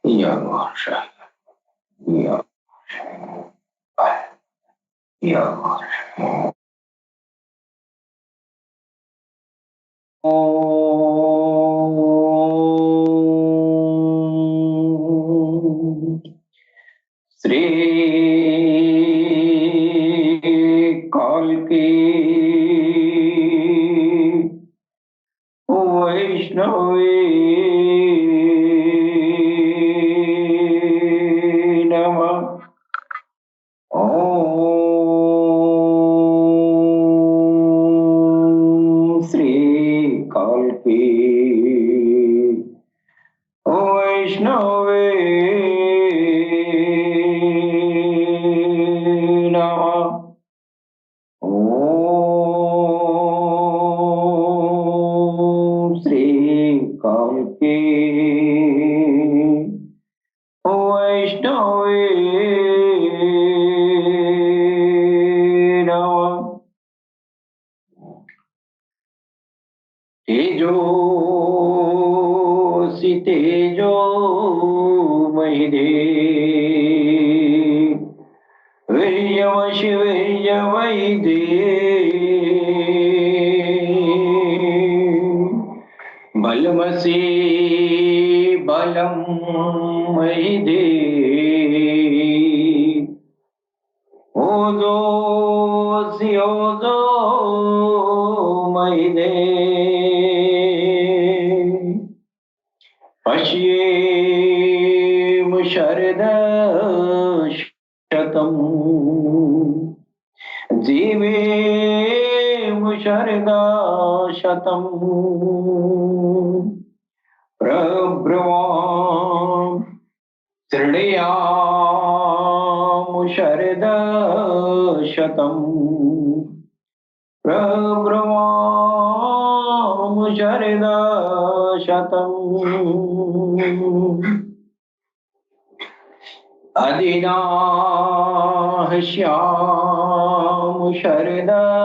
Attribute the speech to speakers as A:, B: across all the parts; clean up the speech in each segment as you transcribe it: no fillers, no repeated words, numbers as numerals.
A: Yamasha, Yamasha. Shri कालकी वैष्णवे नमः। ओम श्री कालकी वैष्णवे नमः। ओम श्री कालकी वैष्णवे नमः। तेजोसि तेजो मयि वीर्यमसि वीर्यमयि बलमसि बलं मयि ओजोसि ओजो मयि पश्येम शरदशतम् जीवेम शरदशतम् प्रब्रवाम शृणुयाम शरदशतम् प्रब्रवाम शरदशतम् अधिनाहश्याम शरदशतम्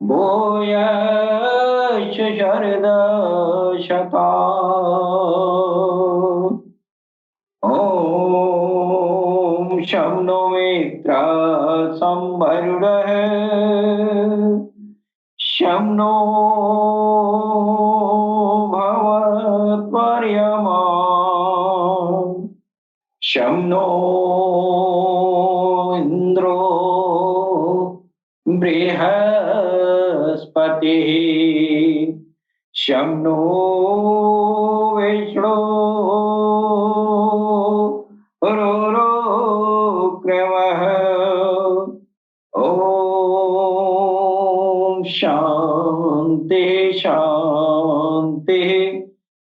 A: भूयश्च शरदशता ॐ शं नो मित्रः संवरुणः शं नो भवत्वर्यमा शं नो इन्द्रो बृहस्पतिः शं नो विष्णु रुरुक्रमः ॐ शान्ति शान्ति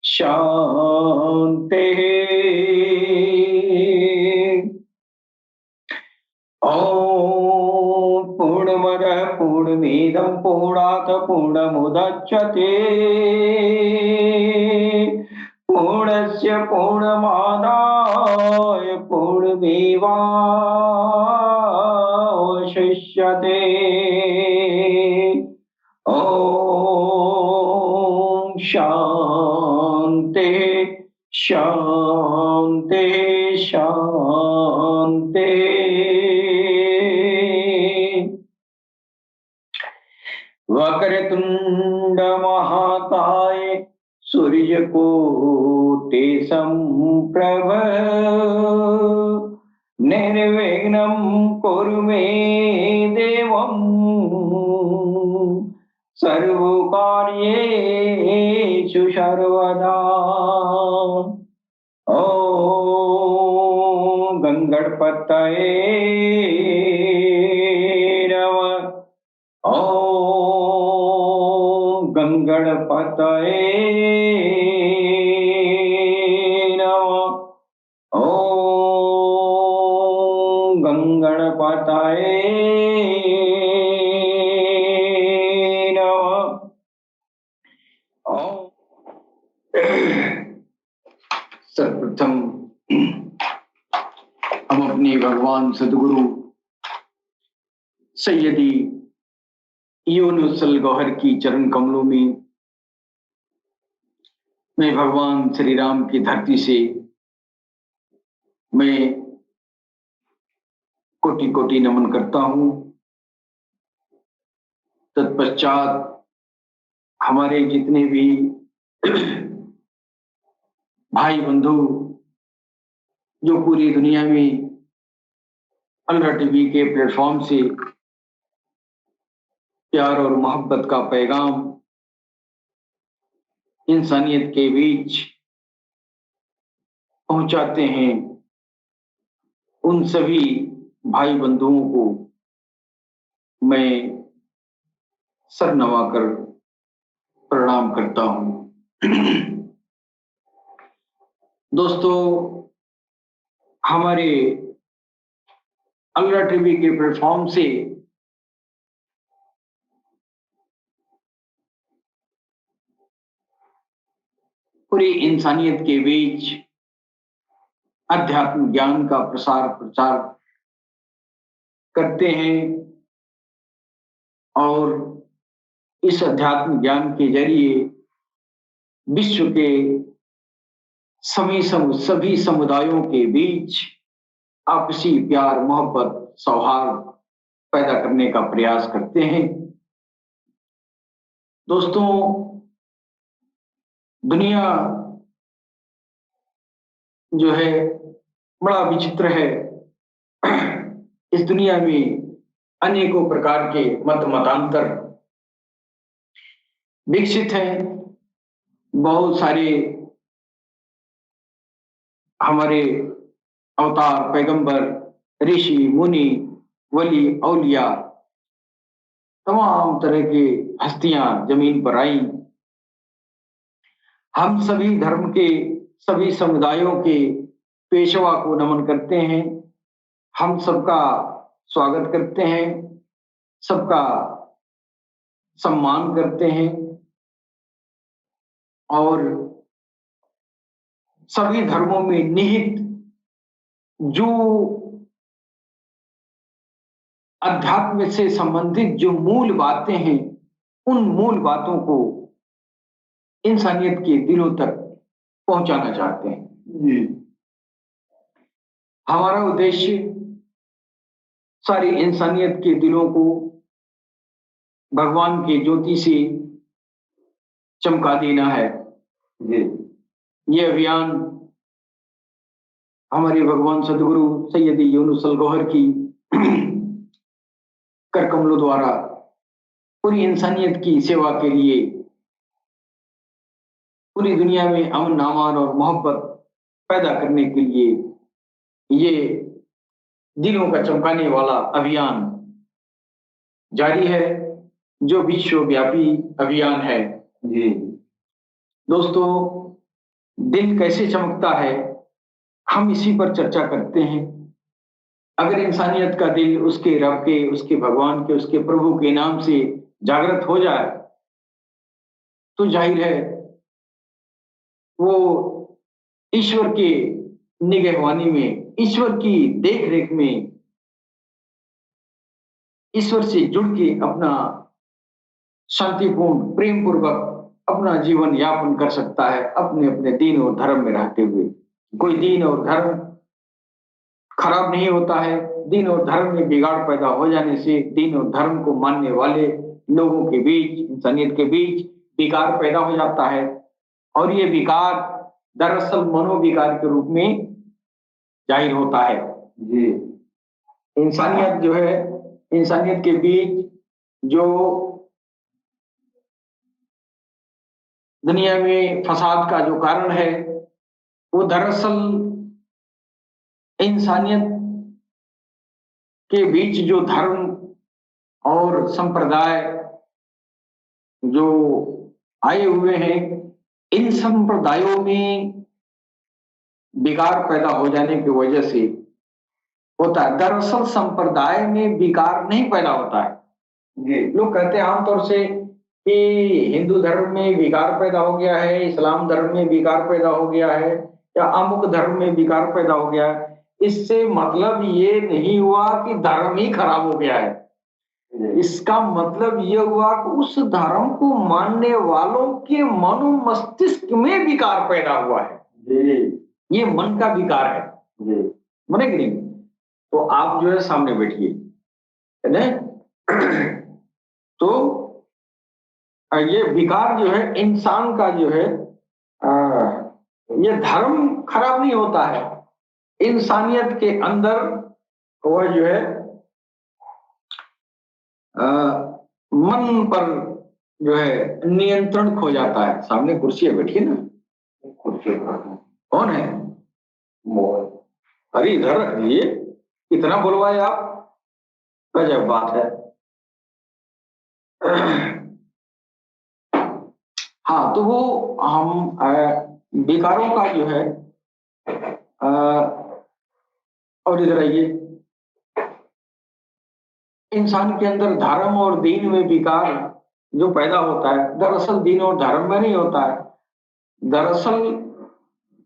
A: शान्तिः। ॐ पूर्णमदः पूर्णमिदं पूर्णात् पूर्णमुदच्यते पूर्णस्य पूर्णमादाय पूर्णमेवावशिष्यते। ॐ शान्ति शान्ति शान्ति। वक्रतुंड महाकाय सूर्यकोटि संप्रभ निर्विघ्नं कुरु मे देवं सर्वकार्येषु सर्वदा। ॐ गंगणपतये नमः। ॐ गंगणपतये नमः। ॐ गंगणपतये नमः। सर्वप्रथम हम अपने भगवान सद्गुरु सैयदी यूनुसल गौहर की चरण कमलों में मैं भगवान श्री राम की धरती से मैं कोटि कोटि नमन करता हूँ। तत्पश्चात हमारे जितने भी भाई बंधु जो पूरी दुनिया में अलरा टीवी के प्लेटफॉर्म से प्यार और मोहब्बत का पैगाम इंसानियत के बीच पहुंचाते हैं, उन सभी भाई बंधुओं को मैं सर नवाकर प्रणाम करता हूं। दोस्तों, हमारे अलरा टीवी के प्लेटफॉर्म से पूरी इंसानियत के बीच अध्यात्म ज्ञान का प्रसार प्रचार करते हैं और इस अध्यात्म ज्ञान के जरिए विश्व के सभी समुदायों के बीच आपसी प्यार मोहब्बत सौहार्द पैदा करने का प्रयास करते हैं। दोस्तों, दुनिया जो है बड़ा विचित्र है। इस दुनिया में अनेकों प्रकार के मतांतर विकसित हैं। बहुत सारे हमारे अवतार पैगंबर ऋषि मुनि वली औलिया तमाम तरह के हस्तियां जमीन पर आई। हम सभी धर्म के सभी समुदायों के पेशवा को नमन करते हैं। हम सबका स्वागत करते हैं, सबका सम्मान करते हैं और सभी धर्मों में निहित जो अध्यात्म से संबंधित जो मूल बातें हैं, उन मूल बातों को इंसानियत के दिलों तक पहुंचाना चाहते हैं। हमारा उद्देश्य सारी इंसानियत के दिलों को भगवान के ज्योति से चमका देना है। ये अभियान हमारे भगवान सदगुरु सैयद यूनुस अल गौहर की कर कमलों द्वारा पूरी इंसानियत की सेवा के लिए पूरी दुनिया में अमन अमान और मोहब्बत पैदा करने के लिए ये दिलों का चमकाने वाला अभियान जारी है, जो विश्वव्यापी अभियान है। जी दोस्तों, दिल कैसे चमकता है, हम इसी पर चर्चा करते हैं। अगर इंसानियत का दिल उसके रब के, उसके भगवान के, उसके प्रभु के नाम से जागृत हो जाए तो जाहिर है वो ईश्वर के निगहबानी में, ईश्वर की देखरेख में, ईश्वर से जुड़ के अपना शांतिपूर्ण प्रेम पूर्वक अपना जीवन यापन कर सकता है, अपने अपने दीन और धर्म में रहते हुए। कोई दीन और धर्म खराब नहीं होता है। दीन और धर्म में बिगाड़ पैदा हो जाने से दीन और धर्म को मानने वाले लोगों के बीच, इंसानियत के बीच विकार पैदा हो जाता है और ये विकार दरअसल मनोविकार के रूप में जाहिर होता है। जी इंसानियत जो है, इंसानियत के बीच जो दुनिया में फसाद का जो कारण है वो दरअसल इंसानियत के बीच जो धर्म और संप्रदाय जो आए हुए हैं, इन संप्रदायों में विकार पैदा हो जाने की वजह से होता है। दरअसल संप्रदाय में विकार नहीं पैदा होता है। लोग कहते हैं आमतौर से कि हिंदू धर्म में विकार पैदा हो गया है, इस्लाम धर्म में विकार पैदा हो गया है, या अमुक धर्म में विकार पैदा हो गया है। इससे मतलब ये नहीं हुआ कि धर्म ही खराब हो गया है। इसका मतलब ये हुआ कि उस धर्म को मानने वालों के मनो मस्तिष्क में विकार पैदा हुआ है। ये मन का विकार है, मने कि नहीं? तो आप जो है सामने बैठिए, है ना? तो ये विकार जो है इंसान का जो है, ये धर्म खराब नहीं होता है, इंसानियत के अंदर वो जो है मन पर जो है नियंत्रण खो जाता है। सामने कुर्सी है, बैठिए ना। कुर्सी कौन है? अरे इधर रखिए, इतना बुलवाए आप, गजब बात है। हाँ, तो वो हम विकारों का जो है और इधर आइए, इंसान के अंदर धर्म और दीन में विकार जो पैदा होता है, दरअसल दीन और धर्म में नहीं होता है, दरअसल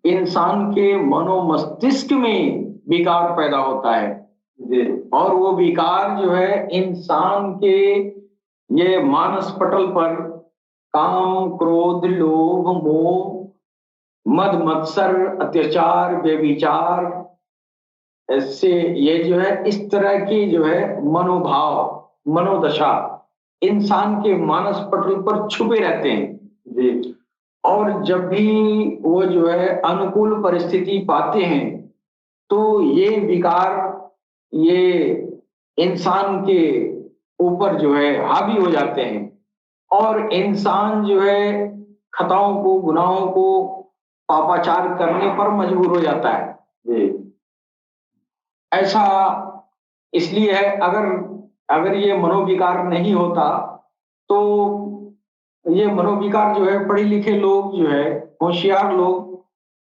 A: इंसान के मनो मस्तिष्क में विकार पैदा होता है। और वो विकार जो है इंसान के ये मानस पटल पर काम, क्रोध, लोभ, मोह, मद मत्सर, अत्याचार, व्यभिचार, ऐसे ये जो है इस तरह की जो है मनोभाव, मनोदशा इंसान के मानस पटल पर छुपे रहते हैं। और जब भी वो जो है अनुकूल परिस्थिति पाते हैं तो ये विकार ये इंसान के ऊपर जो है हावी हो जाते हैं और इंसान जो है खताओं को, गुनाहों को, पापाचार करने पर मजबूर हो जाता है। ऐसा इसलिए है, अगर अगर ये मनोविकार नहीं होता तो ये मनोविकार जो है पढ़े लिखे लोग जो है, होशियार लोग,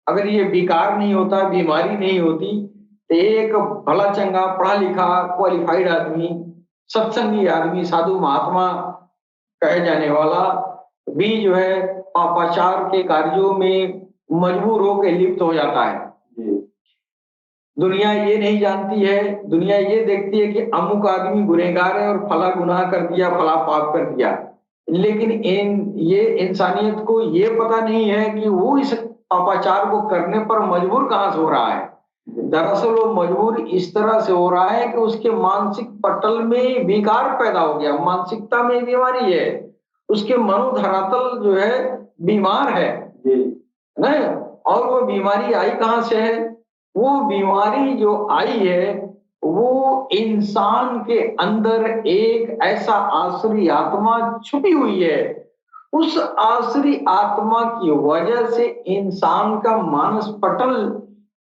A: अगर ये विकार नहीं होता, बीमारी नहीं होती, तो एक भला चंगा पढ़ा लिखा क्वालिफाइड आदमी, सत्संगी आदमी, साधु महात्मा कहे जाने वाला भी जो है पापाचार के कार्यों में मजबूर होकर लिप्त हो जाता है। दुनिया ये नहीं जानती है, दुनिया ये देखती है कि अमुक आदमी गुनहगार है और फला गुनाह कर दिया, फला पाप कर दिया, लेकिन ये इंसानियत को ये पता नहीं है कि वो इस पापाचार को करने पर मजबूर कहां से हो रहा है। दरअसल वो मजबूर इस तरह से हो रहा है कि उसके मानसिक पटल में विकार पैदा हो गया, मानसिकता में बीमारी है, उसके मनोधरातल जो है बीमार है ना। और वो बीमारी आई कहां से है? वो बीमारी जो आई है वो इंसान के अंदर एक ऐसा आसुरी आत्मा छुपी हुई है, उस आसुरी आत्मा की वजह से इंसान का मानस पटल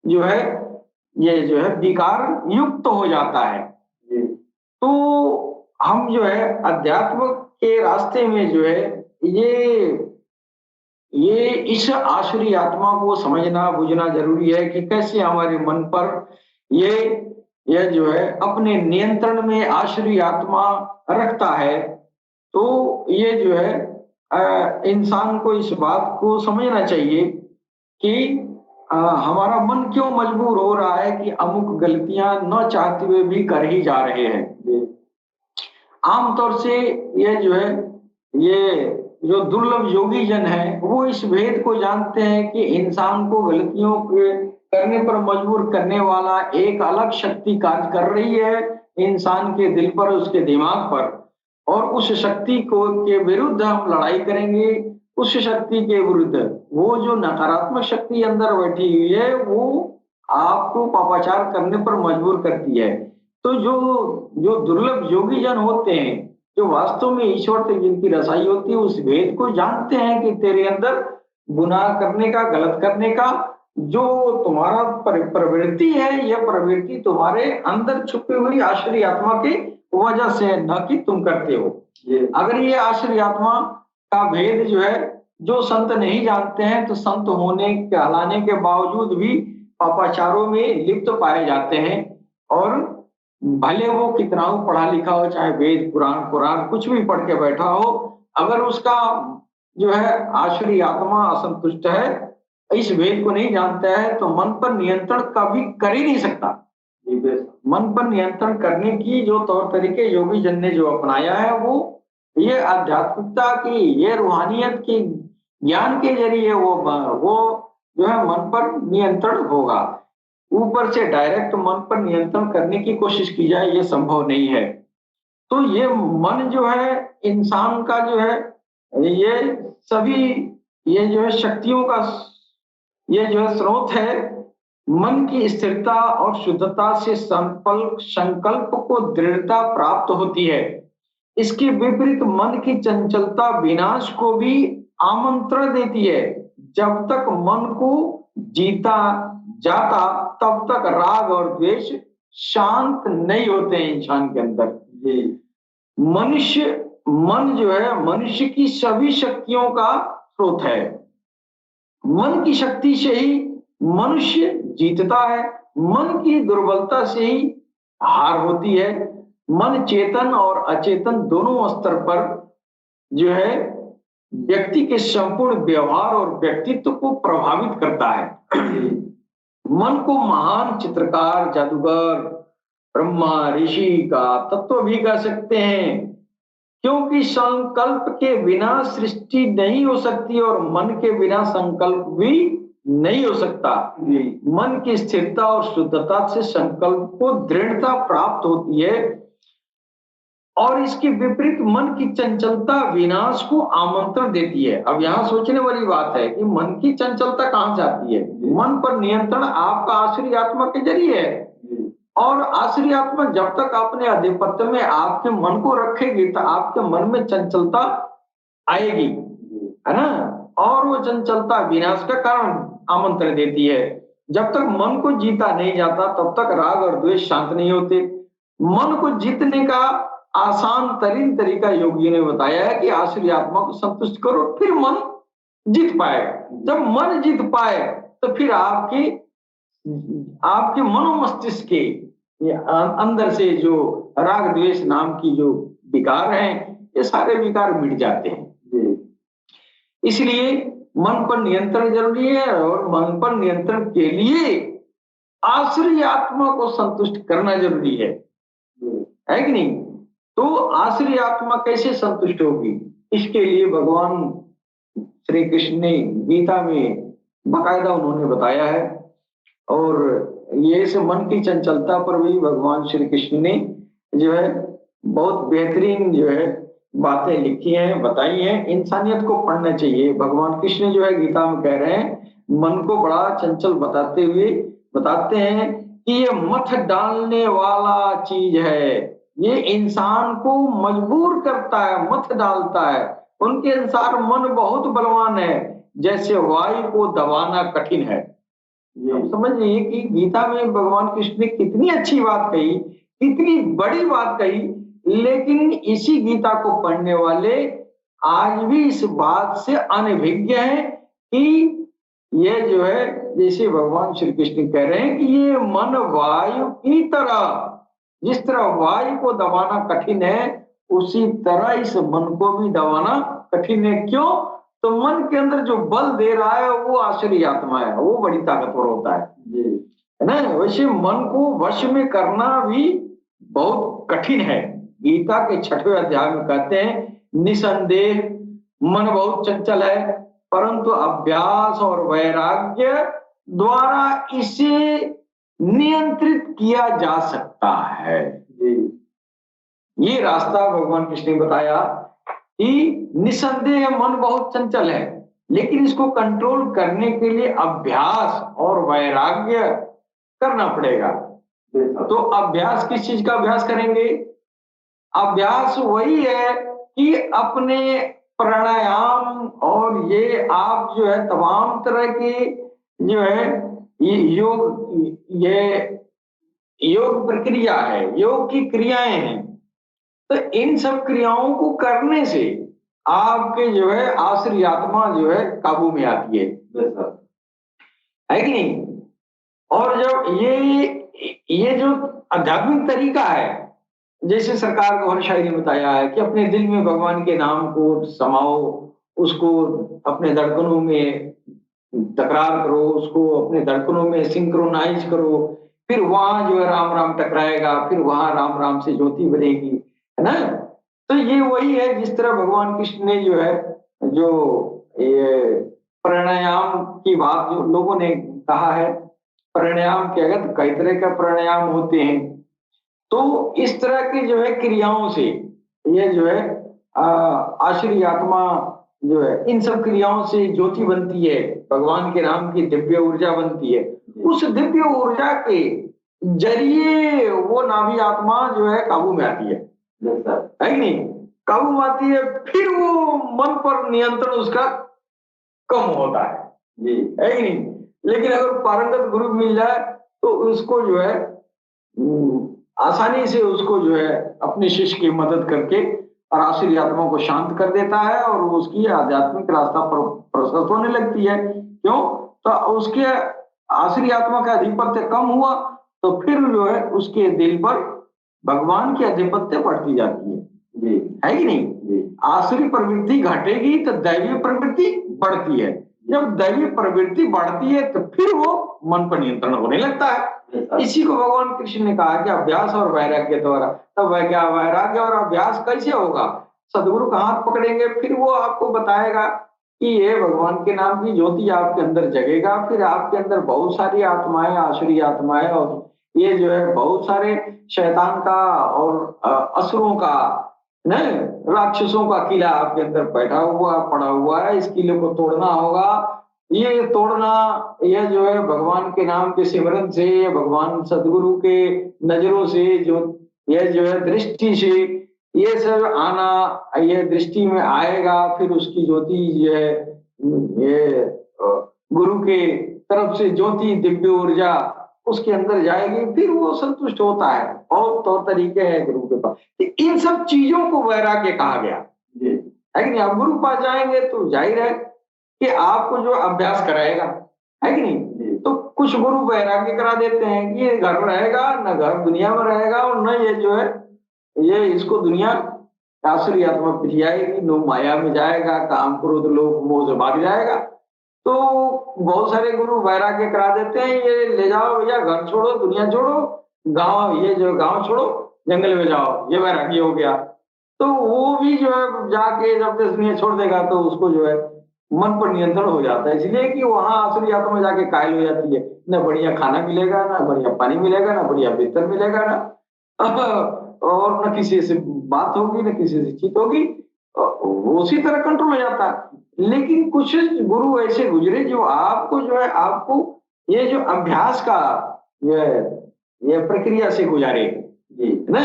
A: जो है ये जो है विकार युक्त हो जाता है। तो हम जो है अध्यात्म के रास्ते में जो है ये इस आसुरी आत्मा को समझना बुझना जरूरी है कि कैसे हमारे मन पर ये जो है अपने नियंत्रण में आसुरी आत्मा रखता है। तो ये जो है इंसान को इस बात को समझना चाहिए कि हमारा मन क्यों मजबूर हो रहा है कि अमुक गलतियां न चाहते हुए भी कर ही जा रहे हैं। आमतौर से ये जो है ये जो दुर्लभ योगी जन है वो इस भेद को जानते हैं कि इंसान को गलतियों के करने पर मजबूर करने वाला एक अलग शक्ति कार्य कर रही है इंसान के दिल पर, उसके दिमाग पर, और उस शक्ति को के विरुद्ध हम लड़ाई करेंगे। उस शक्ति के विरुद्ध वो जो नकारात्मक शक्ति अंदर बैठी हुई है वो आपको पापाचार करने पर मजबूर करती है। तो जो जो दुर्लभ योगी जन होते हैं, जो वास्तव में ईश्वर से जिनकी रसाई होती है, उस भेद को जानते हैं कि तेरे अंदर गुनाह करने का, गलत करने का जो तुम्हारा प्रवृत्ति है, यह प्रवृत्ति तुम्हारे अंदर छुपी हुई आश्रय आत्मा की वजह से, न कि तुम करते हो। अगर ये आश्रय आत्मा का भेद जो है जो संत नहीं जानते हैं, तो संत होने कहलाने के बावजूद भी पापाचारों में लिप्त पाए जाते हैं। और भले वो कितना हो पढ़ा लिखा हो, चाहे वेद पुराण कुरान कुछ भी पढ़ के बैठा हो, अगर उसका जो है आश्रय आत्मा असंतुष्ट है, इस वेद को नहीं जानता है, तो मन पर नियंत्रण कभी कर ही नहीं सकता। मन पर नियंत्रण करने की जो तौर तरीके योगी जन ने जो अपनाया है वो ये आध्यात्मिकता की, ये रूहानियत की ज्ञान के जरिए वो जो है मन पर नियंत्रण होगा। ऊपर से डायरेक्ट मन पर नियंत्रण करने की कोशिश की जाए ये संभव नहीं है। तो ये मन जो है इंसान का जो है ये सभी ये जो है शक्तियों का ये जो है स्रोत है। मन की स्थिरता और शुद्धता से संकल्प संकल्प को दृढ़ता प्राप्त होती है। इसके विपरीत मन की चंचलता विनाश को भी आमंत्रण देती है। जब तक मन को जीता जाता तब तक राग और द्वेष शांत नहीं होते हैं इंसान के अंदर। मनुष्य मन जो है मनुष्य की सभी शक्तियों का स्रोत है। मन की शक्ति से ही मनुष्य जीतता है, मन की दुर्बलता से ही हार होती है। मन चेतन और अचेतन दोनों स्तर पर जो है व्यक्ति के संपूर्ण व्यवहार और व्यक्तित्व को प्रभावित करता है। मन को महान चित्रकार, जादूगर, ब्रह्मा ऋषि का तत्व भी कह सकते हैं, क्योंकि संकल्प के बिना सृष्टि नहीं हो सकती और मन के बिना संकल्प भी नहीं हो सकता। मन की स्थिरता और शुद्धता से संकल्प को दृढ़ता प्राप्त होती है और इसके विपरीत मन की चंचलता विनाश को आमंत्रण देती है। अब यहाँ सोचने वाली बात है कि मन की चंचलता कहाँ से आती है? मन पर नियंत्रण आपका आश्रय आत्मा के जरिए है और आश्रय आत्मा जब तक अपने आधिपत्य में आपके मन को रखेगी तो आपके मन में चंचलता आएगी, है ना? और वो चंचलता विनाश का कारण आमंत्रण देती है। जब तक मन को जीता नहीं जाता तब तक राग और द्वेष शांत नहीं होते। मन को जीतने का आसान तरीन तरीका योगी ने बताया है कि आश्रय आत्मा को संतुष्ट करो, फिर मन जीत पाएगा। जब मन जीत पाए तो फिर आपके मनोमस्तिष्क के अंदर से जो राग द्वेष नाम की जो विकार हैं ये सारे विकार मिट जाते हैं। इसलिए मन पर नियंत्रण जरूरी है और मन पर नियंत्रण के लिए आश्रय आत्मा को संतुष्ट करना जरूरी है कि नहीं? तो आश्रय आत्मा कैसे संतुष्ट होगी? इसके लिए भगवान श्री कृष्ण ने गीता में बाकायदा उन्होंने बताया है और ये इस मन की चंचलता पर भी भगवान श्री कृष्ण ने जो है बहुत बेहतरीन जो है बातें लिखी हैं, बताई हैं। इंसानियत को पढ़ना चाहिए। भगवान कृष्ण जो है गीता में कह रहे हैं मन को बड़ा चंचल बताते हुए बताते हैं कि ये मथ डालने वाला चीज है, ये इंसान को मजबूर करता है, मथ डालता है। उनके अनुसार मन बहुत बलवान है, जैसे वायु को दबाना कठिन है। समझिए कि गीता में भगवान कृष्ण ने कितनी अच्छी बात कही, कितनी बड़ी बात कही, लेकिन इसी गीता को पढ़ने वाले आज भी इस बात से अनभिज्ञ हैं कि ये जो है जैसे भगवान श्री कृष्ण कह रहे हैं कि ये मन वायु की तरह, जिस तरह वायु को दबाना कठिन है उसी तरह इस मन को भी दबाना कठिन है। क्यों? तो मन के अंदर जो बल दे रहा है वो आश्रय आत्मा है, वो बड़ी ताकतवर होता है ना? वैसे मन को वश में करना भी बहुत कठिन है। गीता के 6वें अध्याय में कहते हैं निसंदेह मन बहुत चंचल है, परंतु अभ्यास और वैराग्य द्वारा इसे नियंत्रित किया जा सकता है। ये रास्ता भगवान कृष्ण ने बताया कि निसंदेह मन बहुत चंचल है, लेकिन इसको कंट्रोल करने के लिए अभ्यास और वैराग्य करना पड़ेगा। तो अभ्यास किस चीज का अभ्यास करेंगे? अभ्यास वही है कि अपने प्राणायाम और ये आप जो है तमाम तरह के जो है योग प्रक्रिया है, योग की क्रियाएं हैं। तो इन सब क्रियाओं को करने से आपके जो है आश्रय आत्मा जो है काबू में आती है कि नहीं? और जब ये जो आध्यात्मिक तरीका है, जैसे सरकार को हर शायरी में बताया है कि अपने दिल में भगवान के नाम को समाओ, उसको अपने धड़कनों में तकरार करो, उसको अपने धड़कनों में सिंक्रोनाइज करो, फिर वहां जो है राम राम टकराएगा, फिर वहां राम राम से ज्योति बनेगी, है ना। तो ये वही है जिस तरह भगवान कृष्ण ने जो है, जो ये प्राणायाम की बात जो लोगों ने कहा है, प्राणायाम के अगर कई तरह का प्राणायाम होते हैं, तो इस तरह की जो है क्रियाओं से ये जो है आश्रय आत्मा जो है, इन सब क्रियाओं से ज्योति बनती है, भगवान के नाम की दिव्य ऊर्जा बनती है। उस दिव्य ऊर्जा के जरिए वो नाभि आत्मा जो है काबू में आती है कि नहीं, काबू में आती है, फिर वो मन पर नियंत्रण उसका कम होता है कि नहीं। लेकिन अगर पारंगत गुरु मिल जाए तो उसको जो है आसानी से उसको जो है अपने शिष्य की मदद करके और आश्रय आत्मा को शांत कर देता है, और वो उसकी आध्यात्मिक रास्ता पर प्रशस्त होने लगती है। क्यों? तो उसके आश्रय आत्मा का अधिपत्य कम हुआ तो फिर जो है उसके दिल पर भगवान की अधिपत्य बढ़ती जाती है जी, है कि नहीं। आश्रय प्रवृत्ति घटेगी तो दैवीय प्रवृत्ति बढ़ती है। जब दैवीय प्रवृत्ति बढ़ती है तो फिर वो मन पर नियंत्रण होने लगता है। इसी को भगवान कृष्ण ने कहा कि अभ्यास और वैराग्य द्वारा। तब क्या वैराग्य और अभ्यास कैसे होगा? सदगुरु का हाथ पकड़ेंगे, फिर वो आपको बताएगा कि ये भगवान के नाम की ज्योति आपके अंदर जगेगा। फिर आपके अंदर बहुत सारी आत्माएं, आसुरी आत्माएं, और ये जो है बहुत सारे शैतान का और असुरों का, नहीं राक्षसों का किला आपके अंदर बैठा हुआ पड़ा हुआ है। इस किले को तोड़ना होगा। ये तोड़ना, यह जो है भगवान के नाम के सिमरन से, भगवान सदगुरु के नजरों से, जो यह जो है दृष्टि से, ये सब आना, ये दृष्टि में आएगा। फिर उसकी ज्योति जो है, ये गुरु के तरफ से ज्योति, दिव्य ऊर्जा उसके अंदर जाएगी, फिर वो संतुष्ट होता है। और तौर तरीके हैं गुरु के पास। इन सब चीजों को वैराग्य कहा गया है कि नहीं। आप गुरु पास जाएंगे तो जाहिर है कि आपको जो अभ्यास कराएगा, है कि नहीं। तो कुछ गुरु वैराग्य करा देते हैं कि ये घर रहेगा, न घर दुनिया में रहेगा, और न ये जो है ये इसको दुनिया आसुरी आत्मा पिछाएगी, नो माया में जाएगा, काम क्रोध लोभ मोह से भाग जाएगा। तो बहुत सारे गुरु वैराग्य करा देते हैं, ये ले जाओ भैया, घर छोड़ो, दुनिया छोड़ो, गांव, ये जो गांव छोड़ो, जंगल में जाओ, ये वैराग्य हो गया। तो वो भी जो है जाके जब दुनिया छोड़ देगा तो उसको जो है मन पर नियंत्रण हो जाता है, इसलिए कि वहां आसुरी आत्मा में जाके कायल हो जाती है। न बढ़िया खाना मिलेगा, ना बढ़िया पानी मिलेगा, ना बढ़िया बिस्तर मिलेगा, ना और न किसी से बात होगी, न किसी से चीत होगी, वो उसी तरह कंट्रोल हो जाता है। लेकिन कुछ गुरु ऐसे गुजरे जो आपको जो है, आपको ये जो अभ्यास का ये प्रक्रिया से गुजारे जी, ना।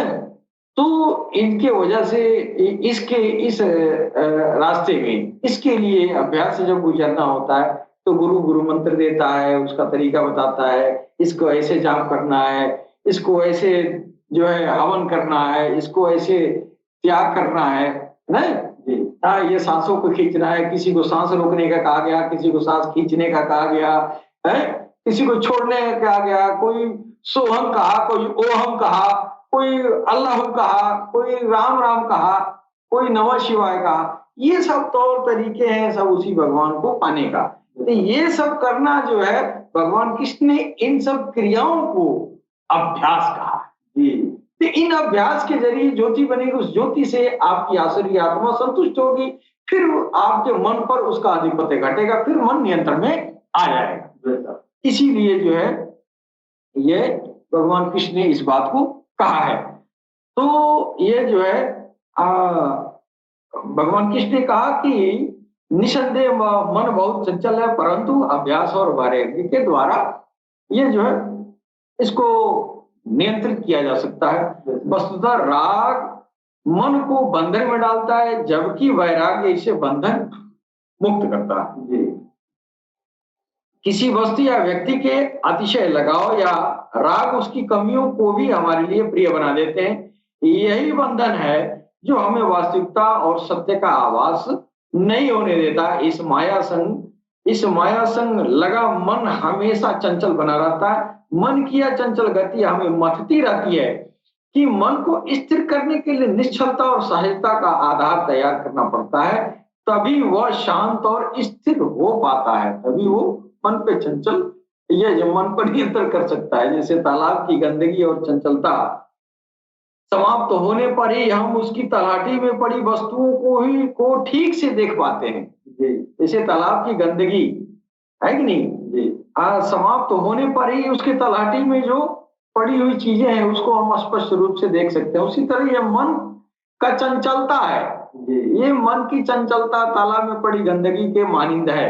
A: तो इनके वजह से इसके इस रास्ते में, इसके लिए अभ्यास से जब गुजरना होता है तो गुरु गुरु मंत्र देता है, उसका तरीका बताता है, इसको ऐसे जाप करना है, इसको ऐसे जो है हवन करना है, इसको ऐसे त्याग करना है ना जी। हाँ, ये सांसों को खींचना है, किसी को सांस रोकने का कहा गया, किसी को सांस खींचने का कहा गया है, किसी को छोड़ने का कहा गया, कोई सोहम कहा, कोई ओहम कहा, कोई अल्लाह कहा, कोई राम राम कहा, कोई नमः शिवाय कहा। ये सब तौर तरीके हैं सब उसी भगवान को पाने का। तो ये सब करना जो है, भगवान कृष्ण ने इन सब क्रियाओं को अभ्यास कहा जी। तो इन अभ्यास के जरिए ज्योति बनेगी, उस ज्योति से आपकी आसुरी आत्मा संतुष्ट होगी, फिर आपके मन पर उसका आधिपत्य घटेगा, फिर मन नियंत्रण में आ जाएगा। इसीलिए जो है ये भगवान कृष्ण ने इस बात को कहा है। तो ये जो है भगवान कृष्ण ने कहा कि निसंदेह मन बहुत चंचल है, परंतु अभ्यास और वैराग्य के द्वारा ये जो है इसको नियंत्रित किया जा सकता है। वस्तुतः राग मन को बंधन में डालता है, जबकि वैराग्य इसे बंधन मुक्त करता है। किसी वस्तु या व्यक्ति के अतिशय लगाव या राग उसकी कमियों को भी हमारे लिए प्रिय बना देते हैं। यही बंधन है जो हमें वास्तविकता और सत्य का आभास नहीं होने देता। इस माया संग लगा मन हमेशा चंचल बना रहता है। मन की यह चंचल गति हमें मथती रहती है कि मन को स्थिर करने के लिए निश्चलता और सहजता का आधार तैयार करना पड़ता है, तभी वह शांत और स्थिर हो पाता है, तभी वो मन पे चंचल ये जो मन पर नियंत्रण कर सकता है। जैसे तालाब की गंदगी और चंचलता समाप्त होने पर ही हम उसकी तलाटी में पड़ी वस्तुओं को ठीक से देख पाते हैं। जैसे तालाब की गंदगी है कि नहीं जी, समाप्त होने पर ही उसके तलाटी में जो पड़ी हुई चीजें हैं उसको हम स्पष्ट रूप से देख सकते हैं। उसी तरह ये मन का चंचलता है, ये मन की चंचलता तालाब में पड़ी गंदगी के मानिंद है।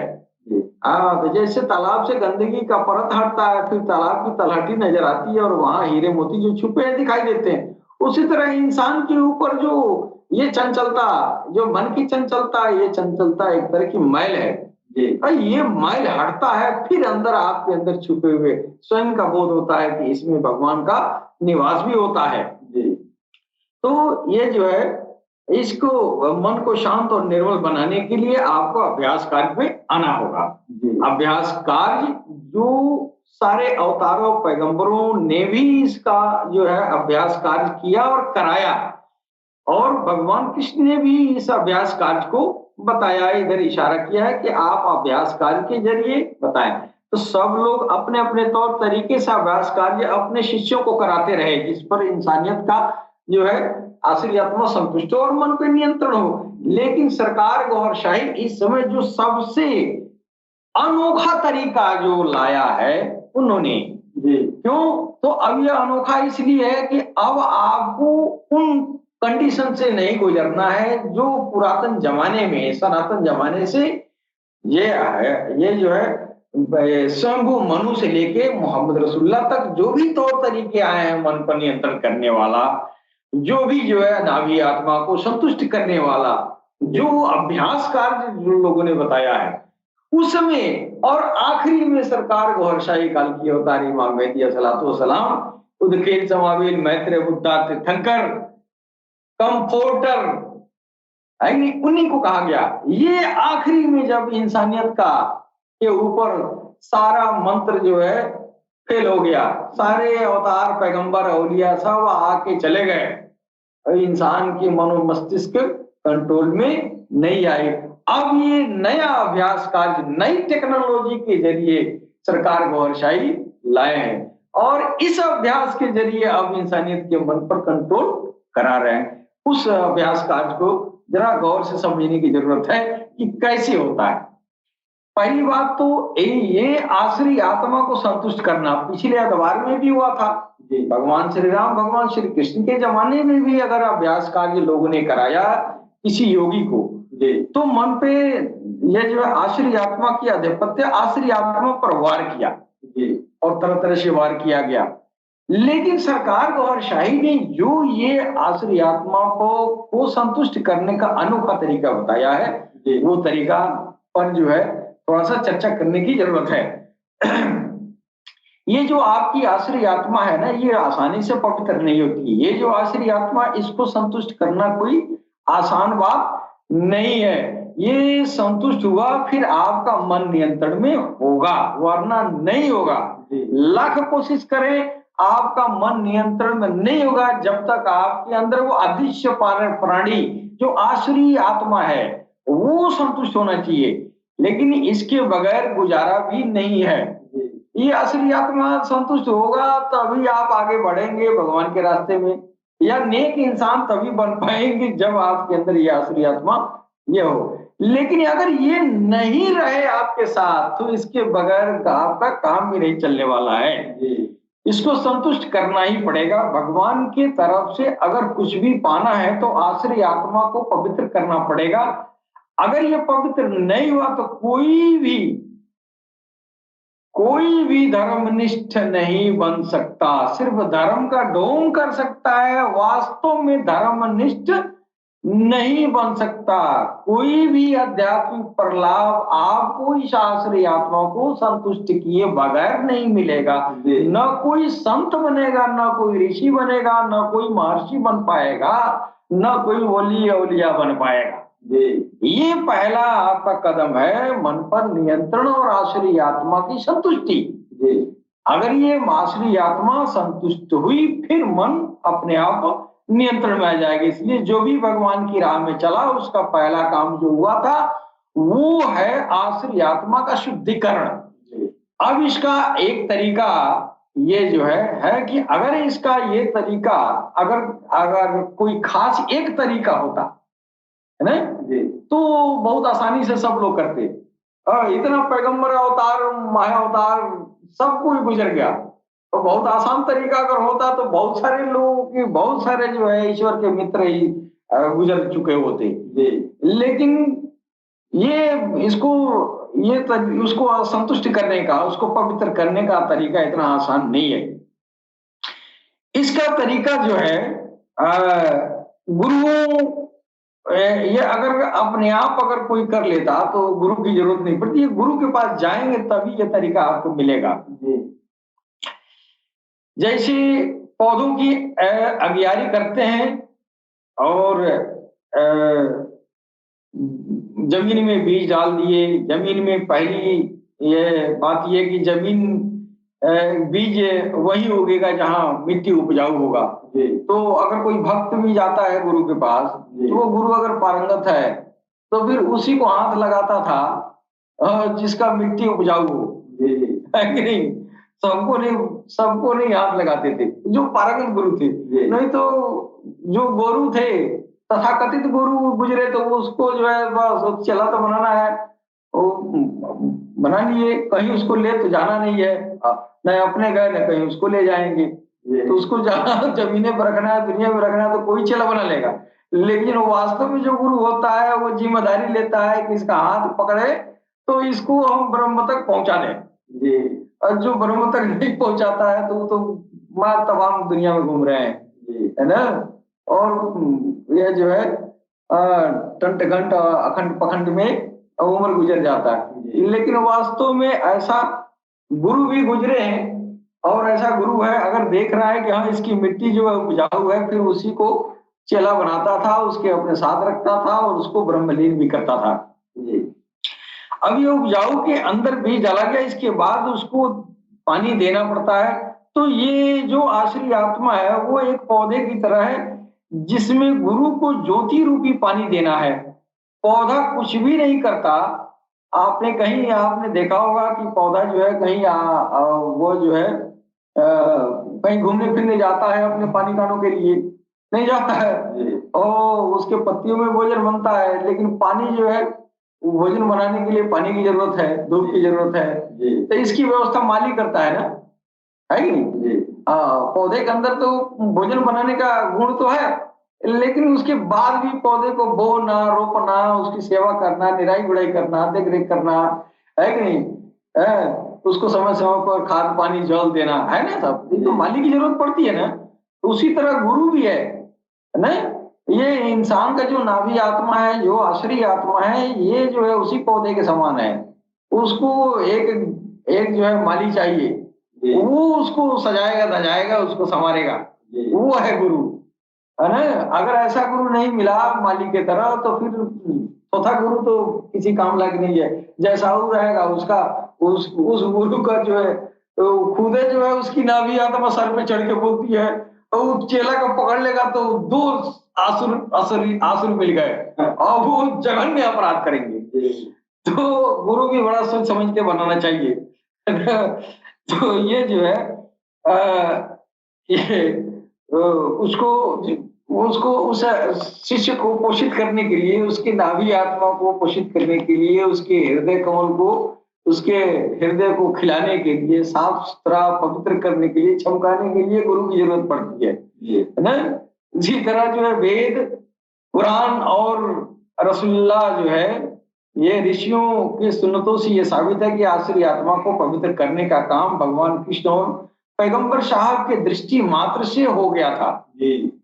A: जैसे तालाब से गंदगी का परत हटता है, फिर तालाब की तलहटी नजर आती है और वहां हीरे मोती जो छुपे हैं दिखाई देते हैं। उसी तरह इंसान के ऊपर जो ये चंचलता, जो मन की चंचलता, ये चंचलता एक तरह की मैल है जी। ये मैल हटता है, फिर अंदर आपके अंदर छुपे हुए स्वयं का बोध होता है कि इसमें भगवान का निवास भी होता है जी। तो ये जो है, इसको मन को शांत और निर्मल बनाने के लिए आपको अभ्यास कार्य में आना होगा। अभ्यास कार्य जो सारे अवतारों पैगंबरों ने भी इसका जो है अभ्यास कार्य किया और कराया, और भगवान कृष्ण ने भी इस अभ्यास कार्य को बताया, इधर इशारा किया है कि आप अभ्यास कार्य के जरिए बताएं। तो सब लोग अपने अपने तौर तरीके से अभ्यास कार्य अपने शिष्यों को कराते रहे, जिस पर इंसानियत का जो है आसुरी आत्मा संतुष्ट हो और मन पे नियंत्रण हो। लेकिन सरकार गौरशाही इस समय जो सबसे अनोखा तरीका जो लाया है उन्होंने जी, क्यों? तो अब यह अनोखा इसलिए है कि अब आपको उन कंडीशन से नहीं गुजरना है जो पुरातन जमाने में, सनातन जमाने से ये है, ये जो है स्वयंभू मनु से लेके मोहम्मद रसूलुल्लाह तक जो भी तौर तरीके आए हैं मन पर नियंत्रण करने वाला, जो भी जो है नाभि आत्मा को संतुष्ट करने वाला जो अभ्यास कार्य जो लोगों ने बताया है उसमें, और आखिरी में सरकार गौरशाही काल की अवतारी इमाम मेहदी अलैहिस्सलाम उदखेल समावेल मैत्रेय बुद्धा तीर्थंकर कंफोर्टर है नहीं, उन्हीं को कहा गया। ये आखिरी में जब इंसानियत का के ऊपर सारा मंत्र जो है फेल हो गया, सारे अवतार पैगंबर औलिया सब आके चले गए, इंसान के मनो मस्तिष्क कंट्रोल में नहीं आई। अब ये नया अभ्यास कार्य नई टेक्नोलॉजी के जरिए सरकार गौरशाही लाए हैं और इस अभ्यास के जरिए अब इंसानियत के मन पर कंट्रोल करा रहे हैं। उस अभ्यास कार्य को जरा गौर से समझने की जरूरत है कि कैसे होता है। पहली बात तो ये आसुरी आत्मा को संतुष्ट करना पिछले अखबार में भी हुआ था। भगवान श्री राम, भगवान श्री कृष्ण के जमाने में भी अगर अभ्यास कार्य लोगों ने कराया किसी योगी को तो मन पे ये जो है आसुरी आत्मा की आधिपत्य आसुरी आत्मा पर वार किया और तरह तरह से वार किया गया। लेकिन सरकार गौरशाही ने जो ये आसुरी आत्मा को संतुष्ट करने का अनोखा तरीका बताया है, वो तरीका पर जो है थोड़ा सा चर्चा करने की जरूरत है। ये जो आपकी आसुरी आत्मा है ना, ये आसानी से पवित्र नहीं होती। ये जो आसुरी आत्मा, इसको संतुष्ट करना कोई आसान बात नहीं है। ये संतुष्ट हुआ फिर आपका मन नियंत्रण में होगा, वरना नहीं होगा। लाख कोशिश करें आपका मन नियंत्रण में नहीं होगा जब तक आपके अंदर वो अदृश्य प्राणी जो आसुरी आत्मा है वो संतुष्ट होना चाहिए। लेकिन इसके बगैर गुजारा भी नहीं है। ये आसुरी आत्मा संतुष्ट होगा तभी आप आगे बढ़ेंगे भगवान के रास्ते में, या नेक इंसान तभी बन पाएंगे जब आपके अंदर ये आसुरी आत्मा ये हो। लेकिन अगर ये नहीं रहे आपके साथ तो इसके बगैर आपका काम भी नहीं चलने वाला है। इसको संतुष्ट करना ही पड़ेगा। भगवान की तरफ से अगर कुछ भी पाना है तो आसुरी आत्मा को पवित्र करना पड़ेगा। अगर ये पवित्र नहीं हुआ तो कोई भी धर्मनिष्ठ नहीं बन सकता। सिर्फ धर्म का ढोंग कर सकता है, वास्तव में धर्मनिष्ठ नहीं बन सकता। कोई भी आध्यात्मिक प्रलाभ आपको इस आसुरी आत्मा को संतुष्ट किए बगैर नहीं मिलेगा। न कोई संत बनेगा, न कोई ऋषि बनेगा, न कोई महर्षि बन पाएगा, न कोई वली औलिया बन पाएगा। ये पहला आपका कदम है मन पर नियंत्रण और आसुरी आत्मा की संतुष्टि। अगर ये आसुरी आत्मा संतुष्ट हुई फिर मन अपने आप नियंत्रण में आ जाएगा। इसलिए जो भी भगवान की राह में चला उसका पहला काम जो हुआ था वो है आसुरी आत्मा का शुद्धिकरण। अब इसका एक तरीका ये जो है कि अगर इसका ये तरीका, अगर अगर कोई खास एक तरीका होता है ना,
B: जी,
A: तो बहुत आसानी से सब लोग करते। इतना पैगंबर अवतार, माया अवतार सब कोई गुजर गया, तो बहुत आसान तरीका अगर होता तो बहुत सारे लोगों की, बहुत सारे जो है ईश्वर के मित्र ही गुजर चुके होते।
B: जी,
A: लेकिन ये इसको उसको संतुष्ट करने का, उसको पवित्र करने का तरीका इतना आसान नहीं है। इसका तरीका जो है गुरुओं, ये अगर अपने आप अगर कोई कर लेता तो गुरु की जरूरत नहीं पड़ती। गुरु के पास जाएंगे तभी ये तरीका आपको मिलेगा।
B: जी,
A: जैसे पौधों की अगियारी करते हैं और जमीन में बीज डाल दिए। जमीन में पहली ये बात ये कि जमीन बीज वही उगेगा जहाँ मिट्टी उपजाऊ होगा।
B: जी,
A: तो अगर कोई भक्त भी जाता है गुरु के पास, तो वो गुरु अगर पारंगत है तो फिर उसी को हाथ लगाता था जिसका मिट्टी उपजाऊ हो।
B: जी,
A: है कि नहीं? सबको नहीं हाथ लगाते थे जो पारंगत गुरु थे।
B: जी।
A: नहीं तो जो गुरु थे, तथाकथित गुरु गुजरे, तो उसको जो है बस चला तो बनाना है, वो बना लिए, कहीं उसको ले तो जाना नहीं है। न अपने गए न कहीं उसको ले जाएंगे। तो उसको जहाँ जमीने पर रखना है, दुनिया में रखना है, तो कोई चेला बना लेगा। लेकिन वास्तव में जो गुरु होता है वो जिम्मेदारी लेता है कि इसका हाथ पकड़े तो इसको हम ब्रह्म तक पहुंचा दें।
B: जी,
A: और जो ब्रह्म तक नहीं पहुंचाता है तो वो तो माँ तमाम दुनिया में घूम रहे हैं,
B: जी,
A: है ना। और ये जो है टंट घंट अखंड पखंड में उम्र गुजर जाता है। लेकिन वास्तव में ऐसा गुरु भी गुजरे हैं, और ऐसा गुरु है अगर देख रहा है कि हाँ इसकी मिट्टी जो है उपजाऊ है, फिर उसी को चेला बनाता था, उसके अपने साथ रखता था और उसको ब्रह्मलीन भी करता था।
B: जी,
A: अब ये उपजाऊ के अंदर बीज डाला गया, इसके बाद उसको पानी देना पड़ता है। तो ये जो आश्री आत्मा है वो एक पौधे की तरह है जिसमें गुरु को ज्योति रूपी पानी देना है। पौधा कुछ भी नहीं करता। आपने देखा होगा कि पौधा जो है कहीं वो जो है कहीं घूमने फिरने जाता है अपने पानी कानों के लिए, नहीं जाता है।
B: जी,
A: और उसके पत्तियों में भोजन बनता है, लेकिन पानी जो है भोजन बनाने के लिए पानी की जरूरत है, धूप की जरूरत है।
B: जी,
A: तो इसकी व्यवस्था माली करता है ना, है कि नहीं?
B: जी,
A: पौधे के अंदर तो भोजन बनाने का गुण तो है, लेकिन उसके बाद भी पौधे को बोना, रोपना, उसकी सेवा करना, निराई गुड़ाई करना, देख रेख करना, है कि नहीं? है, उसको समय समय पर खाद पानी जल देना, है ना। सब ये तो माली की जरूरत पड़ती है ना। उसी तरह गुरु भी है ना। ये इंसान का जो नाभि आत्मा है, जो आश्री आत्मा है, ये जो है उसी पौधे के समान है। उसको एक एक जो है माली चाहिए,
B: जी,
A: वो उसको सजाएगा धजाएगा, उसको संवारेगा,
B: जी,
A: वो है गुरु, है ना। अगर ऐसा गुरु नहीं मिला माली के तरह तो फिर चौथा गुरु तो किसी काम लायक नहीं है। जैसा वो रहेगा उसका, उस गुरु का जो है तो खुदे जो है उसकी नाभि आत्मा सर पे चढ़ के बोलती है, तो वो चेला को पकड़ लेगा तो दो आसुर आसुर आसुर मिल गए और वो जघन्य अपराध करेंगे।
B: जी,
A: तो गुरु भी बड़ा सोच समझ के बनाना चाहिए। तो ये जो है ये उसको उसको उस शिष्य को पोषित करने के लिए, उसकी नाभि आत्मा को पोषित करने के लिए, उसके हृदय कमल को, उसके हृदय को खिलाने के लिए, साफ सुथरा पवित्र करने के लिए, चमकाने के लिए गुरु की जरूरत पड़ती है ना। इसी तरह जो है वेद, कुरान और रसूलुल्लाह जो है, ये ऋषियों की सुन्नतों से ये साबित है कि आश्री आत्मा को पवित्र करने का काम भगवान कृष्ण और पैगंबर साहब के दृष्टि मात्र से हो गया था।
B: जी,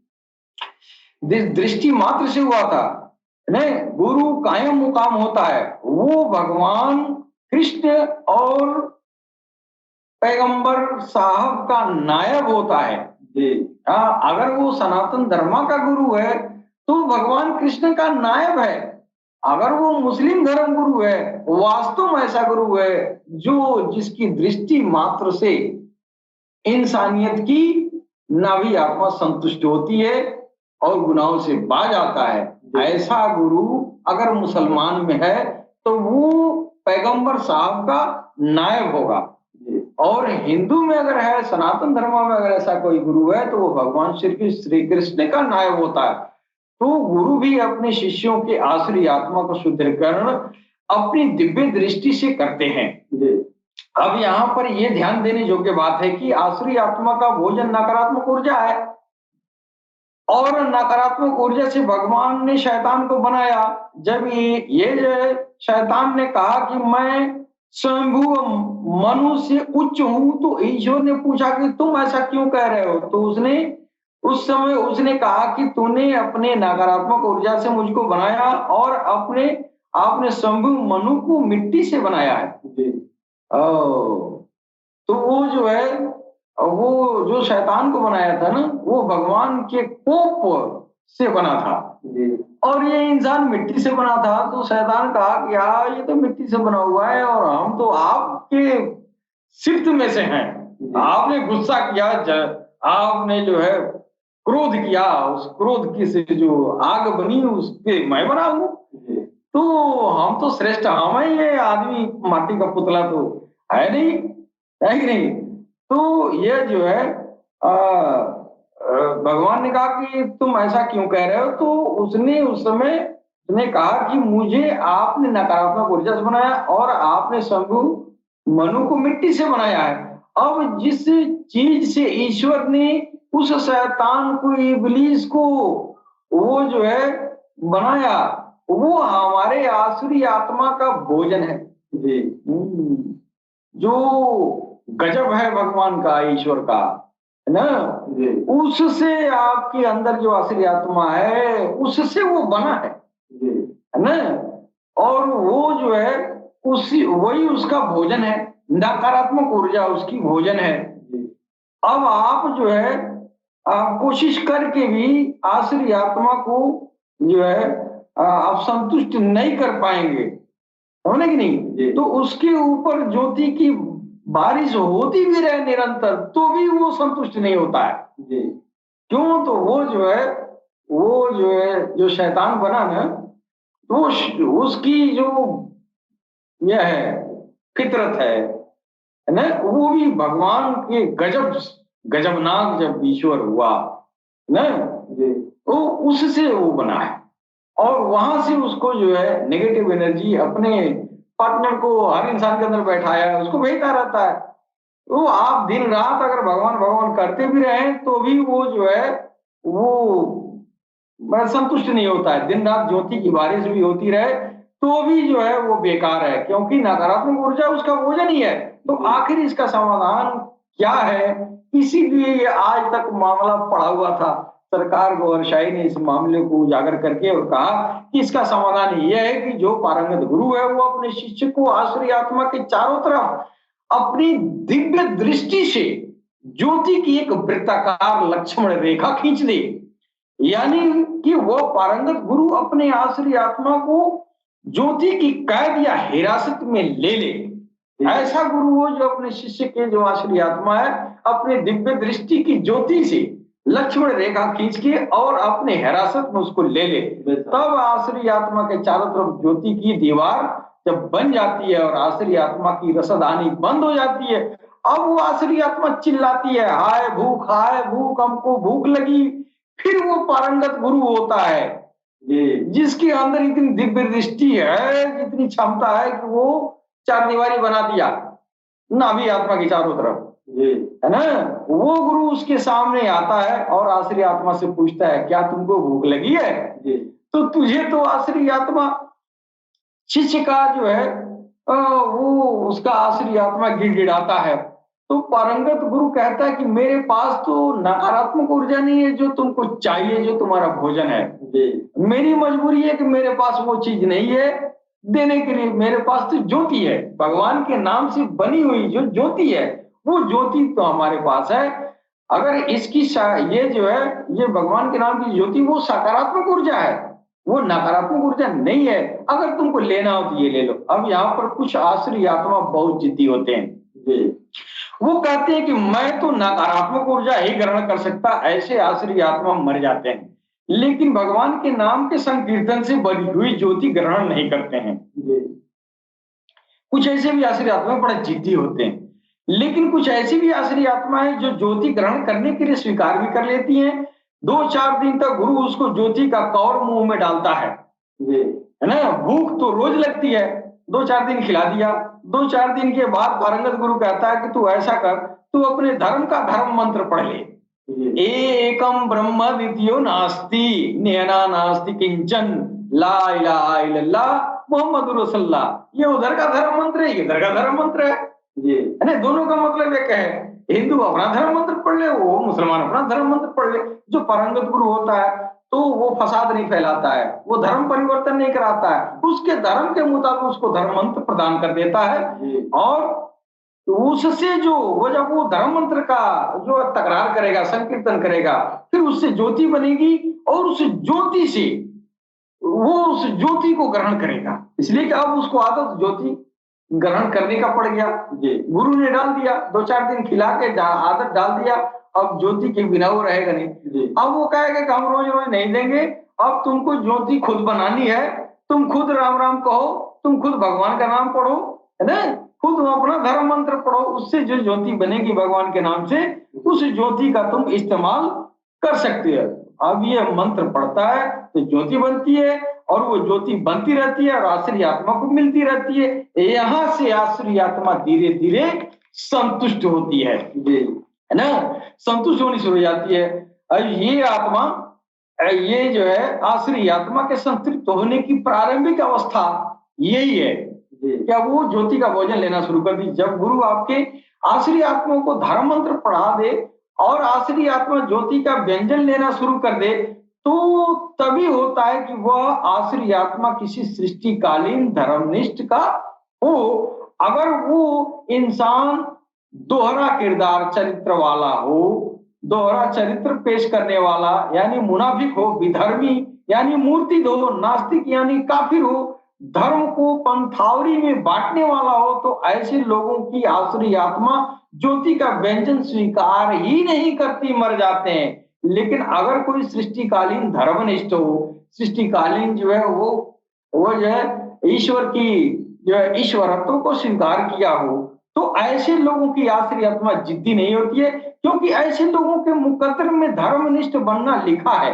A: दृष्टि मात्र से हुआ था। नहीं, गुरु कायम मुकाम होता है, वो भगवान कृष्ण और पैगंबर साहब का नायब होता है।
B: जी,
A: अगर वो सनातन धर्म का गुरु है तो भगवान कृष्ण का नायब है। अगर वो मुस्लिम धर्म गुरु है, वास्तव में ऐसा गुरु है जो जिसकी दृष्टि मात्र से इंसानियत की नाभि आत्मा संतुष्ट होती है और गुनाहों से बाज आता है। ऐसा गुरु अगर मुसलमान में है तो वो पैगंबर साहब का नायब होगा। और हिंदू में अगर है, सनातन धर्म में अगर ऐसा कोई गुरु है तो वो भगवान श्री कृष्ण का नायक होता है। तो गुरु भी अपने शिष्यों के आसुरी आत्मा को शुद्धिकरण अपनी दिव्य दृष्टि से करते हैं। अब यहाँ पर ये ध्यान देने योग्य बात है कि आसुरी आत्मा का भोजन नकारात्मक ऊर्जा है, और नकारात्मक ऊर्जा से भगवान ने शैतान को बनाया। जब ये जो है शैतान ने कहा कि मैं स्वयंभू मनु से उच्च हूं, तो ईश्वर ने पूछा कि तुम ऐसा क्यों कह रहे हो? तो उसने उस समय उसने कहा कि तूने अपने नकारात्मक ऊर्जा से मुझको बनाया और आपने स्वयंभू मनु को मिट्टी से बनाया है। तो वो जो है, वो जो शैतान को बनाया था ना, वो भगवान के कोप से बना था। और ये इंसान मिट्टी से बना था। तो शैतान कहा कि यार ये तो मिट्टी से बना हुआ है और हम तो आपके सिफ्त में से हैं। आपने गुस्सा किया, आपने जो है क्रोध किया, उस क्रोध की से जो आग बनी उसके मैं बना हूं। तो हम तो श्रेष्ठ हम ही, ये आदमी माटी का पुतला तो है नहीं, है कि नहीं? तो ये जो है भगवान ने कहा कि तुम ऐसा क्यों कह रहे हो? तो उसने उस समय उसने कहा कि मुझे आपने नकारात्मक ऊर्जा से बनाया और आपने शंभु मनु को मिट्टी से बनाया है। अब जिस चीज से ईश्वर ने उस शैतान को, इब्लीस को वो जो है बनाया, वो हमारे आसुरी आत्मा का भोजन है। जी। जो गजब है भगवान का, ईश्वर का, है ना? उससे आपके अंदर जो आसुरी आत्मा है उससे वो बना है ना? और वो जो है उसी वही उसका भोजन है, नकारात्मक ऊर्जा उसकी भोजन है। अब आप जो है आप कोशिश करके भी आसुरी आत्मा को जो है आप संतुष्ट नहीं कर पाएंगे, होने की नहीं? तो उसके ऊपर ज्योति की बारिश होती भी रहे निरंतर तो भी वो संतुष्ट नहीं होता है। क्यों? तो वो जो है जो शैतान बना ना, तो उसकी जो यह है फितरत है ना, वो भी भगवान के गजबनाक जब ईश्वर हुआ ना, तो उससे वो बना है। और वहां से उसको जो है नेगेटिव एनर्जी अपने पार्टनर को हर इंसान के अंदर बैठाया है, उसको भेजता रहता है। तो आप दिन रात अगर भगवान भगवान करते भी रहे तो भी वो जो है वो संतुष्ट नहीं होता है। दिन रात ज्योति की बारिश भी होती रहे तो भी जो है वो बेकार है, क्योंकि नकारात्मक ऊर्जा उसका भोजन ही है। तो आखिर इसका समाधान क्या है? इसीलिए ये आज तक मामला पड़ा हुआ था। सरकार गौहर शाही ने इस मामले को उजागर करके और कहा कि इसका समाधान यह है कि जो पारंगत गुरु है वो अपने शिष्य को आसुरी आत्मा के चारों तरफ अपनी दिव्य दृष्टि से ज्योति की एक वृत्ताकार लक्ष्मण रेखा खींच दे, यानी कि वो पारंगत गुरु अपने आसुरी आत्मा को ज्योति की कैद या हिरासत में ले ले। ऐसा गुरु हो जो अपने शिष्य के जो आसुरी आत्मा है अपने दिव्य दृष्टि की ज्योति से लक्ष्मण रेखा खींच के और अपने हिरासत में उसको ले ले। तब आसुरी आत्मा के चारों तरफ ज्योति की दीवार जब बन जाती है और आसुरी आत्मा की रसदानी बंद हो जाती है, अब वो आसुरी आत्मा चिल्लाती है, हाय भूख, हमको भूख लगी। फिर वो पारंगत गुरु होता है जिसके अंदर इतनी दिव्य दृष्टि है, जितनी क्षमता है कि वो चार दीवारी बना दिया नाभि आत्मा की चारों तरफ, है ना? वो गुरु उसके सामने आता है और आसुरी आत्मा से पूछता है, क्या तुमको भूख लगी है? तो तुझे तो आसुरी आत्मा शिष्य का जो है वो उसका आसुरी आत्मा गिड़गिड़ाता है। तो पारंगत गुरु कहता है कि मेरे पास तो नकारात्मक ऊर्जा नहीं है जो तुमको चाहिए, जो तुम्हारा भोजन है। मेरी मजबूरी है कि मेरे पास वो चीज नहीं है देने के लिए। मेरे पास तो ज्योति है, भगवान के नाम से बनी हुई जो ज्योति है, वो ज्योति तो हमारे पास है। अगर इसकी ये जो है ये भगवान के नाम की ज्योति वो सकारात्मक ऊर्जा है, वो नकारात्मक ऊर्जा नहीं है। अगर तुमको लेना हो तो ये ले लो। अब यहाँ पर कुछ आसुरी आत्मा बहुत जिद्दी होते हैं, वो कहते हैं कि मैं तो नकारात्मक ऊर्जा ही ग्रहण कर सकता। ऐसे आसुरी आत्मा मर जाते हैं, लेकिन भगवान के नाम के संकीर्तन से बनी हुई ज्योति ग्रहण नहीं करते हैं। कुछ ऐसे भी आसुरी आत्मा बड़े जिद्दी होते हैं, लेकिन कुछ ऐसी भी आसुरी आत्माएं जो ज्योति ग्रहण करने के लिए स्वीकार भी कर लेती हैं। 2-4 दिन तक गुरु उसको ज्योति का कौर मुंह में डालता है, है ना? भूख तो रोज लगती है, 2-4 दिन खिला दिया। 2-4 दिन के बाद पारंगत गुरु कहता है कि तू ऐसा कर, तू अपने धर्म का धर्म मंत्र पढ़ ले। एकम ब्रह्म द्वितीयो नास्ति नेना नास्ति किंचन ला इलाहा इल्लल्लाह मुहम्मदुर रसूलुल्लाह। ये उधर का धर्म मंत्र है, ये इधर का धर्म मंत्र है। है ना? दोनों का मतलब एक है, हिंदू अपना धर्म मंत्र पढ़ ले, वो मुसलमान अपना धर्म मंत्र पढ़ ले। जो पारंगत गुरु होता है तो वो फसाद नहीं फैलाता है, वो धर्म परिवर्तन नहीं कराता है, उसके धर्म के मुताबिक उसको धर्म मंत्र प्रदान कर देता है। और उससे जो वो जब वो धर्म मंत्र का जो तकरार करेगा, संकीर्तन करेगा, फिर उससे ज्योति बनेगी और उस ज्योति से वो उस ज्योति को ग्रहण करेगा। इसलिए कि अब उसको आदत ज्योति ग्रहण करने का पड़ गया। गुरु ने डाल दिया, 2-4 दिन खिला के आदत डाल दिया, अब ज्योति के बिना वो रहेगा नहीं। अब वो कहेगा कि हम रोज रोज नहीं देंगे, अब तुमको ज्योति खुद बनानी है, तुम खुद राम राम कहो, तुम खुद भगवान का नाम पढ़ो, है ना? खुद अपना धर्म मंत्र पढ़ो, उससे जो ज्योति बनेगी भगवान के नाम से, उस ज्योति का तुम इस्तेमाल कर सकते हो। अब ये मंत्र पढ़ता है तो ज्योति बनती है और वो ज्योति बनती रहती है और आसुरी आत्मा को मिलती रहती है। यहाँ से आसुरी आत्मा धीरे धीरे संतुष्ट होती है ना? संतुष्ट होनी शुरू हो जाती है। अब ये आत्मा, ये जो है आसुरी आत्मा के संतृप्त होने की प्रारंभिक अवस्था यही है क्या वो ज्योति का भोजन लेना शुरू कर दी। जब गुरु आपके आसुरी आत्मा को धर्म मंत्र पढ़ा दे और आसुरी आत्मा ज्योति का व्यंजन लेना शुरू कर दे, तो तभी होता है कि वह आसुरी आत्मा किसी सृष्टिकालीन धर्मनिष्ठ का हो। अगर वो इंसान दोहरा किरदार चरित्र वाला हो, दोहरा चरित्र पेश करने वाला, यानी मुनाफिक हो, विधर्मी यानी मूर्ति हो, नास्तिक यानी काफिर हो, धर्म को पंथावरी में बांटने वाला हो, तो ऐसे लोगों की आसुरी आत्मा ज्योति का व्यंजन स्वीकार ही नहीं करती, मर जाते हैं। लेकिन अगर कोई सृष्टिकालीन धर्मनिष्ठ हो, सृष्टिकालीन जो है वो जो है ईश्वर की जो है ईश्वरत्व को स्वीकार किया हो, तो ऐसे लोगों की आसुरी आत्मा जिद्दी नहीं होती है, क्योंकि ऐसे लोगों के मुकद्दर में धर्मनिष्ठ बनना लिखा है।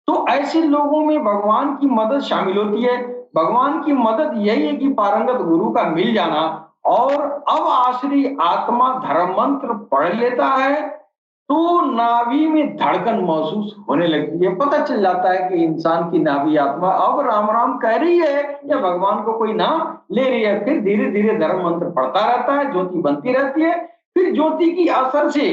A: तो ऐसे लोगों में भगवान की मदद शामिल होती है। भगवान की मदद यही है कि पारंगत गुरु का मिल जाना, और अब आसुरी आत्मा धर्म मंत्र पढ़ लेता है तो नाभि में धड़कन महसूस होने लगती है। पता चल जाता है कि इंसान की नाभि आत्मा अब राम राम कह रही है या भगवान को कोई नाम ले रही है। फिर धीरे धीरे धर्म मंत्र पढ़ता रहता है, ज्योति बनती रहती है। फिर ज्योति की असर से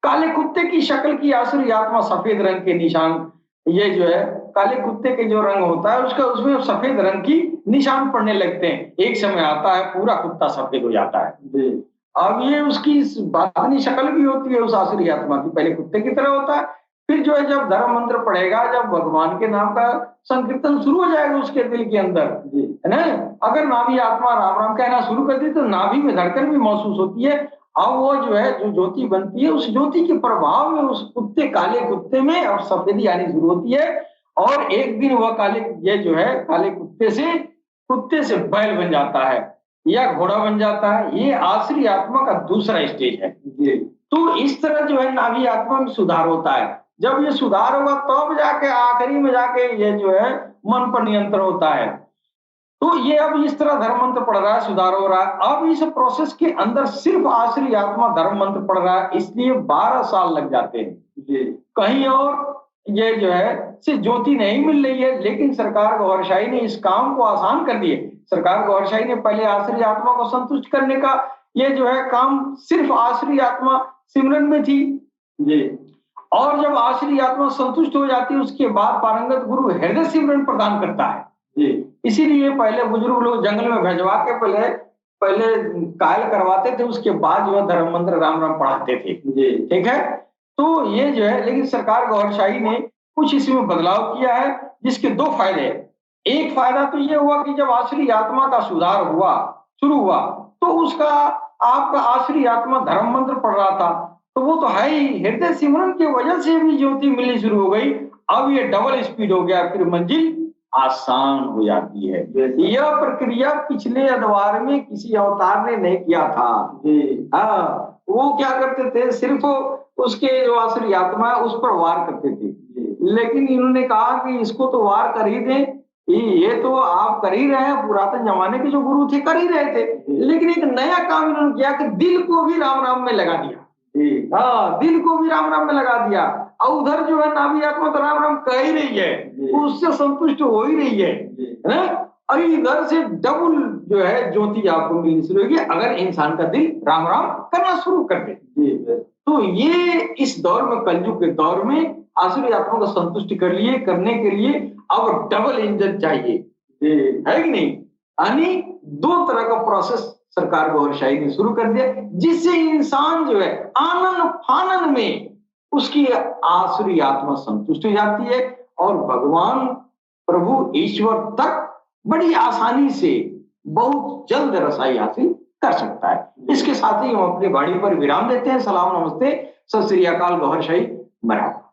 A: काले कुत्ते की शक्ल की आसुरी आत्मा सफेद रंग के निशान, ये जो है काले कुत्ते के जो रंग होता है उसका, उसमें सफेद रंग की निशान पड़ने लगते हैं। एक समय आता है पूरा कुत्ता सफेद हो जाता है। अब ये उसकी बातनी शक्ल भी होती है उस आसुरी आत्मा की, पहले कुत्ते की तरह होता है। फिर जो है जब धर्म मंत्र पढ़ेगा, जब भगवान के नाम का संकीर्तन शुरू हो जाएगा उसके दिल के अंदर, है ना? अगर नाभि आत्मा राम राम कहना शुरू कर दी तो नाभि में धड़कन भी महसूस होती है। अब वो जो है जो ज्योति बनती है, उस ज्योति के प्रभाव में उस कुत्ते, काले कुत्ते में अब सफेदी आनी शुरू होती है। और एक दिन वह ये जो है काले कुत्ते से बैल बन जाता है या घोड़ा बन जाता है। ये आसुरी आत्मा का दूसरा स्टेज है। तो इस तरह जो है नाभि आत्मा में सुधार होता है। जब ये सुधार होगा तब जाके आखिरी में जाके ये जो है मन पर नियंत्रण होता है। तो ये अब इस तरह धर्म मंत्र पढ़ रहा है, सुधार हो रहा है। अब इस प्रोसेस के अंदर सिर्फ आसुरी आत्मा धर्म मंत्र पढ़ रहा है, इसलिए 12 साल लग जाते हैं। कहीं और ये जो है से ज्योति नहीं मिल रही है, लेकिन सरकार गौरशाही ने इस काम को आसान कर दिए। सरकार गौरशाही ने पहले आसुरी आत्मा को संतुष्ट करने का ये जो है काम सिर्फ आसुरी आत्मा सिमरन में थी जी। और जब आसुरी आत्मा संतुष्ट हो जाती है उसके बाद पारंगत गुरु हृदय सिमरन प्रदान करता है जी। इसीलिए पहले बुजुर्ग लोग जंगल में भेजवा के पहले कायल करवाते थे, उसके बाद जो है धर्म मंत्र राम राम पढ़ाते थे जी। ठीक है, तो ये जो है, लेकिन सरकार गौरशाही ने कुछ इसमें बदलाव किया है जिसके 2 फायदे हैं। एक फायदा तो ये हुआ कि जब आसुरी आत्मा का सुधार शुरू हुआ तो उसका आपका आसुरी आत्मा धर्म मंत्र पढ़ रहा था तो वो तो है ही, हृदय सिमरन की वजह से भी ज्योति मिलनी शुरू हो गई। अब ये डबल स्पीड हो गया, फिर मंजिल आसान हो जाती है। यह प्रक्रिया पिछले अद्वार में किसी अवतार ने नहीं किया था। हाँ, वो क्या करते थे, सिर्फ उसके जो आसुरी आत्मा है उस पर वार करते थे, लेकिन इन्होंने कहा कि इसको तो वार कर ही दें, ये तो आप कर ही रहे हैं, पुरातन जमाने के जो गुरु थे कर ही रहे थे, लेकिन एक नया काम इन्होंने किया कि दिल को भी राम राम में लगा दिया। हाँ, दिल को भी राम राम में लगा दिया, और उधर जो है नाभि आत्मा तो राम राम कह ही रही है, उससे संतुष्ट हो ही रही है ना? और इधर से डबल जो है ज्योति आपको मिलनी शुरू होगी अगर इंसान का दिल राम राम करना शुरू कर दे। तो ये इस दौर में, कलयुग के दौर में आसुरी आत्मा को संतुष्ट करने के लिए अब डबल इंजन चाहिए, है कि नहीं? यानी दो तरह का प्रोसेस सरकार गौरशाही ने शुरू कर दिया, जिससे इंसान जो है आनन फानन में उसकी आसुरी आत्मा संतुष्ट हो जाती है और भगवान प्रभु ईश्वर तक बड़ी आसानी से बहुत जल्द रसाई हासिल कर सकता है। इसके साथ ही हम अपनी वाणी पर विराम देते हैं। सलाम, नमस्ते, सत श्री अकाल, गौरशाही, मरहबा।